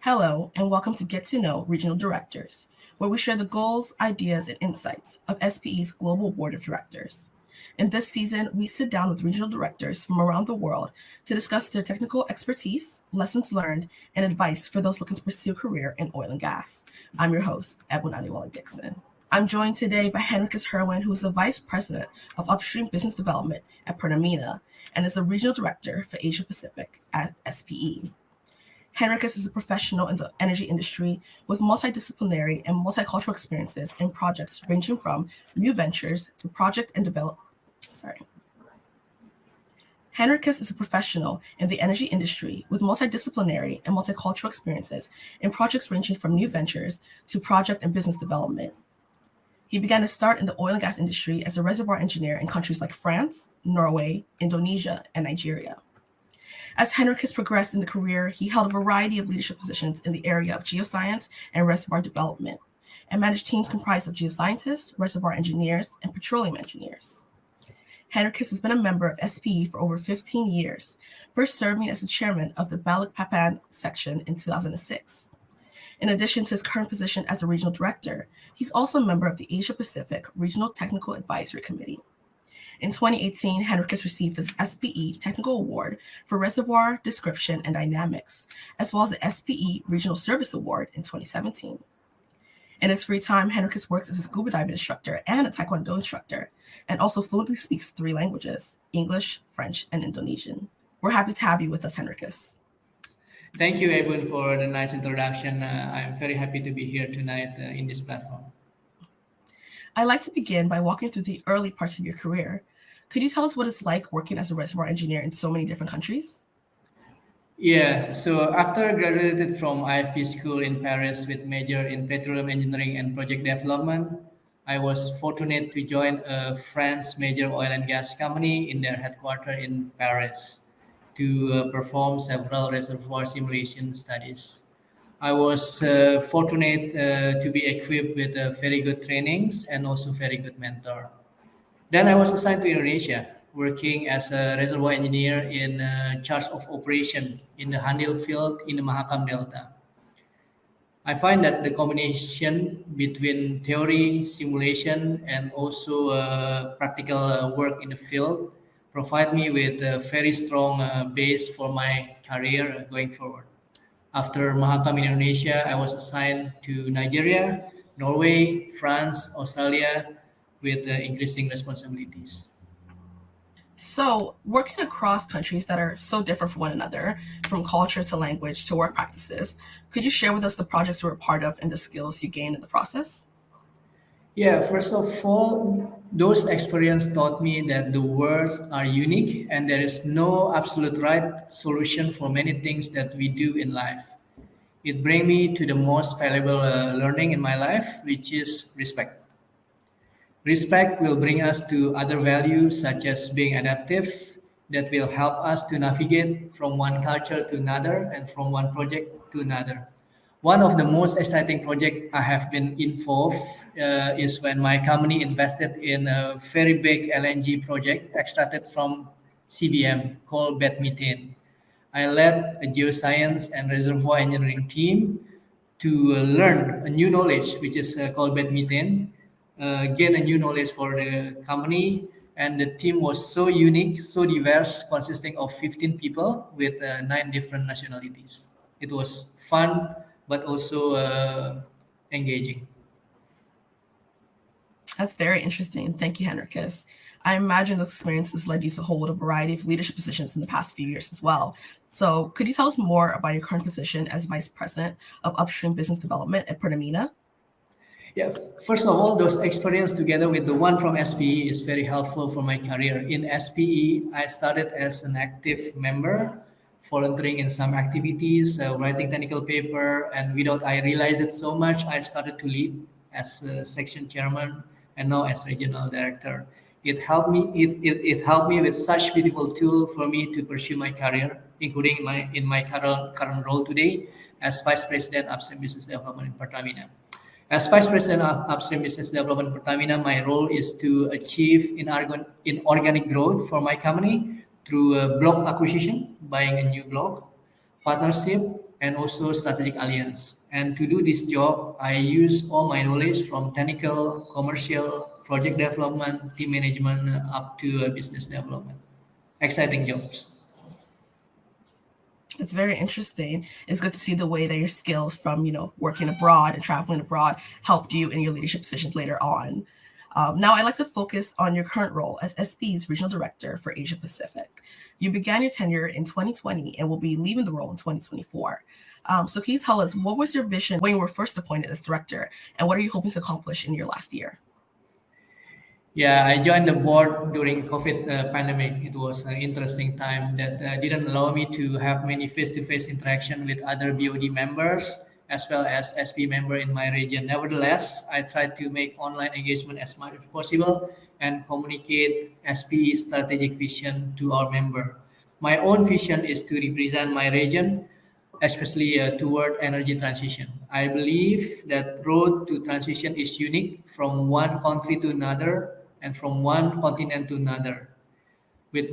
Hello, and welcome to Get to Know Regional Directors, where we share the goals, ideas, and insights of SPE's Global Board of Directors. In this season, we sit down with regional directors from around the world to discuss their technical expertise, lessons learned, and advice for those looking to pursue a career in oil and gas. I'm your host, Ebun Adewole-Dickson. I'm joined today by Henricus Herwin, who is the Vice President of Upstream Business Development at Pertamina and is the Regional Director for Asia Pacific at SPE. Henricus is a professional in the energy industry with multidisciplinary and multicultural experiences in projects ranging from new ventures to project and develop. Henricus is a professional in the energy industry with multidisciplinary and multicultural experiences in projects ranging from new ventures to project and business development. He began his start in the oil and gas industry as a reservoir engineer in countries like France, Norway, Indonesia, and Nigeria. As Henricus progressed in the career, he held a variety of leadership positions in the area of geoscience and reservoir development, and managed teams comprised of geoscientists, reservoir engineers, and petroleum engineers. Henricus has been a member of SPE for over 15 years, first serving as the chairman of the Balikpapan section in 2006. In addition to his current position as a regional director, he's also a member of the Asia Pacific Regional Technical Advisory Committee. In 2018, Henricus received the SPE Technical Award for Reservoir Description and Dynamics, as well as the SPE Regional Service Award in 2017. In his free time, Henricus works as a scuba diving instructor and a Taekwondo instructor, and also fluently speaks 3 languages, English, French, and Indonesian. We're happy to have you with us, Henricus. Thank you, Ebun, for the nice introduction. I'm very happy to be here tonight in this platform. I'd like to begin by walking through the early parts of your career. Could you tell us what it's like working as a reservoir engineer in so many different countries? Yeah, so after I graduated from IFP school in Paris with major in petroleum engineering and project development, I was fortunate to join a French major oil and gas company in their headquarters in Paris to perform several reservoir simulation studies. I was fortunate to be equipped with very good trainings and also very good mentor. Then I was assigned to Indonesia, working as a reservoir engineer in charge of operation in the Handil field in the Mahakam Delta. I find that the combination between theory, simulation, and also practical work in the field provide me with a very strong base for my career going forward. After Mahakam in Indonesia, I was assigned to Nigeria, Norway, France, Australia with increasing responsibilities. So, working across countries that are so different from one another, from culture to language to work practices, could you share with us the projects you were a part of and the skills you gained in the process? Yeah, first of all, those experiences taught me that the worlds are unique and there is no absolute right solution for many things that we do in life. It brings me to the most valuable learning in my life, which is respect. Respect will bring us to other values such as being adaptive, that will help us to navigate from one culture to another and from one project to another. One of the most exciting projects I have been involved is when my company invested in a very big LNG project extracted from CBM called bed methane. I led a geoscience and reservoir engineering team to learn a new knowledge, which is called bed methane, gain a new knowledge for the company. And the team was so unique, so diverse, consisting of 15 people with 9 different nationalities. It was fun, but also engaging. That's very interesting. Thank you, Henricus. I imagine those experiences led you to hold a variety of leadership positions in the past few years as well. So, could you tell us more about your current position as Vice President of Upstream Business Development at Pertamina? Yeah, first of all, those experience together with the one from SPE is very helpful for my career. In SPE, I started as an active member, volunteering in some activities, writing technical paper, and without I realize it so much, I started to lead as a section chairman and now as regional director. It helped me with such beautiful tool for me to pursue my career, including in my current role today as Vice President Upstream Business Development in Pertamina. As Vice President of Upstream Business Development Pertamina, my role is to achieve inorganic growth for my company through block acquisition, buying a new block, partnership, and also strategic alliance. And to do this job, I use all my knowledge from technical, commercial, project development, team management, up to business development. Exciting jobs. It's very interesting. It's good to see the way that your skills from, working abroad and traveling abroad helped you in your leadership positions later on. Now, I'd like to focus on your current role as SB's Regional Director for Asia Pacific. You began your tenure in 2020 and will be leaving the role in 2024. So can you tell us, what was your vision when you were first appointed as director, and what are you hoping to accomplish in your last year? Yeah, I joined the board during COVID pandemic. It was an interesting time that didn't allow me to have many face-to-face interaction with other BOD members as well as SP member in my region. Nevertheless, I tried to make online engagement as much as possible and communicate SP strategic vision to our member. My own vision is to represent my region, especially toward energy transition. I believe that road to transition is unique from one country to another and from one continent to another. With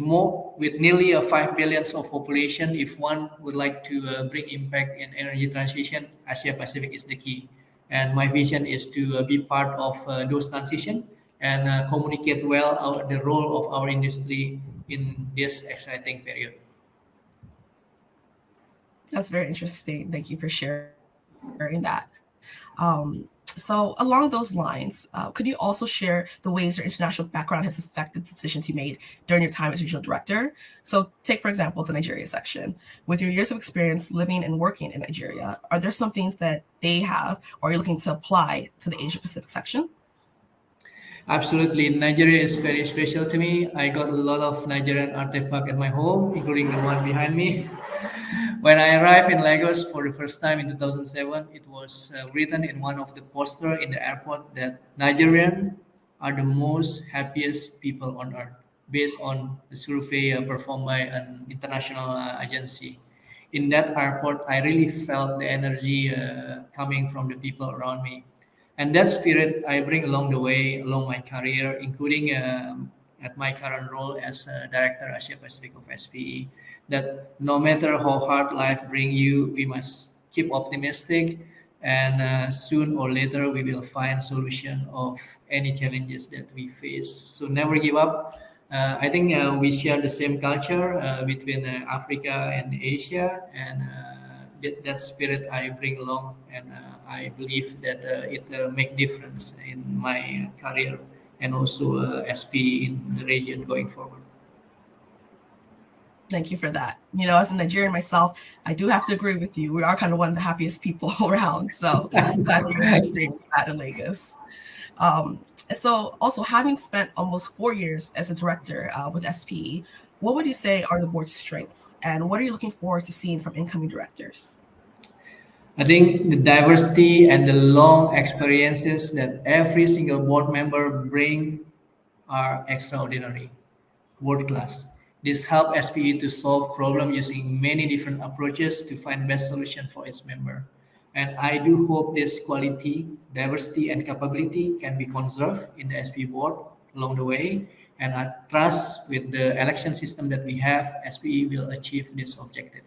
nearly a 5 billion of population, if one would like to bring impact in energy transition, Asia Pacific is the key. And my vision is to be part of those transition and communicate well the role of our industry in this exciting period. That's very interesting. Thank you for sharing that. So along those lines, could you also share the ways your international background has affected decisions you made during your time as regional director? So take, for example, the Nigeria section. With your years of experience living and working in Nigeria, are there some things that they have, or are you looking to apply to the Asia Pacific section? Absolutely. Nigeria is very special to me. I got a lot of Nigerian artifact at my home, including the one behind me. When I arrived in Lagos for the first time in 2007, it was written in one of the posters in the airport that Nigerians are the most happiest people on earth, based on the survey performed by an international agency. In that airport, I really felt the energy coming from the people around me. And that spirit I bring along the way, along my career, including at my current role as Director Asia Pacific of SPE, that no matter how hard life bring you, we must keep optimistic, and soon or later we will find solution of any challenges that we face. So never give up. I think we share the same culture between Africa and Asia, and that spirit I bring along, and I believe that it make difference in my career and also SP in the region going forward. Thank you for that. As a Nigerian myself, I do have to agree with you. We are kind of one of the happiest people around. So glad that you guys experienced that in Lagos. So also, having spent almost 4 years as a director with SPE, what would you say are the board's strengths, and what are you looking forward to seeing from incoming directors? I think the diversity and the long experiences that every single board member bring are extraordinary, world class. This help SPE to solve problem using many different approaches to find best solution for its member. And I do hope this quality, diversity, and capability can be conserved in the SPE board along the way. And I trust with the election system that we have, SPE will achieve this objective.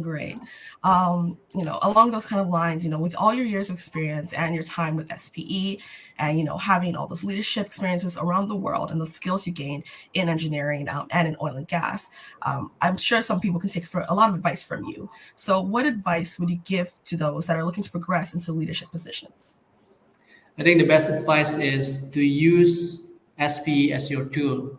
Great. Along those kind of lines, with all your years of experience and your time with SPE and, having all those leadership experiences around the world and the skills you gained in engineering and in oil and gas, I'm sure some people can take a lot of advice from you. So what advice would you give to those that are looking to progress into leadership positions? I think the best advice is to use SP as your tool.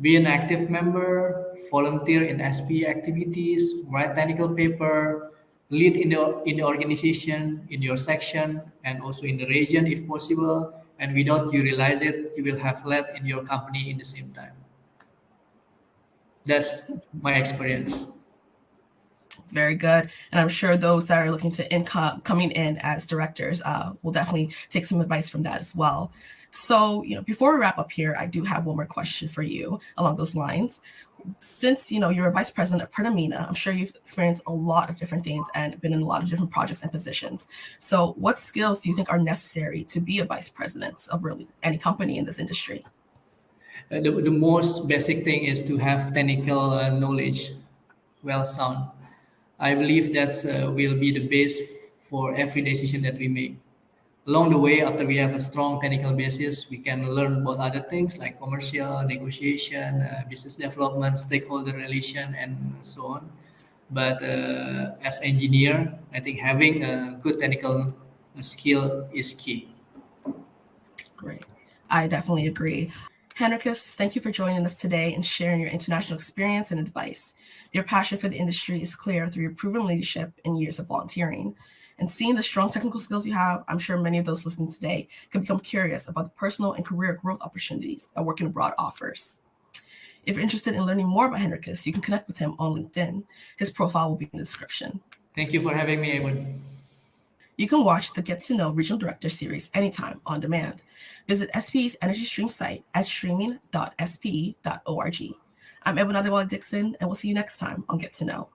Be an active member, volunteer in SP activities, write technical paper, lead in the organization, in your section, and also in the region if possible. And without you realize it, you will have led in your company in the same time. That's my experience. It's very good. And I'm sure those that are looking to coming in as directors will definitely take some advice from that as well. So, before we wrap up here, I do have one more question for you along those lines. Since, you're a vice president of Pertamina, I'm sure you've experienced a lot of different things and been in a lot of different projects and positions. So what skills do you think are necessary to be a vice president of really any company in this industry? The most basic thing is to have technical knowledge, well sound. I believe that's will be the base for every decision that we make. Along the way, after we have a strong technical basis, we can learn about other things like commercial, negotiation, business development, stakeholder relation, and so on. But as engineer, I think having a good technical skill is key. Great. I definitely agree. Henricus, thank you for joining us today and sharing your international experience and advice. Your passion for the industry is clear through your proven leadership and years of volunteering. And seeing the strong technical skills you have, I'm sure many of those listening today could become curious about the personal and career growth opportunities that working abroad offers. If you're interested in learning more about Henricus, you can connect with him on LinkedIn. His profile will be in the description. Thank you for having me, Ebun. You can watch the Get to Know Regional Director series anytime on demand. Visit SPE's Energy Stream site at streaming.spe.org. I'm Ebun Adewole-Dickson, and we'll see you next time on Get to Know.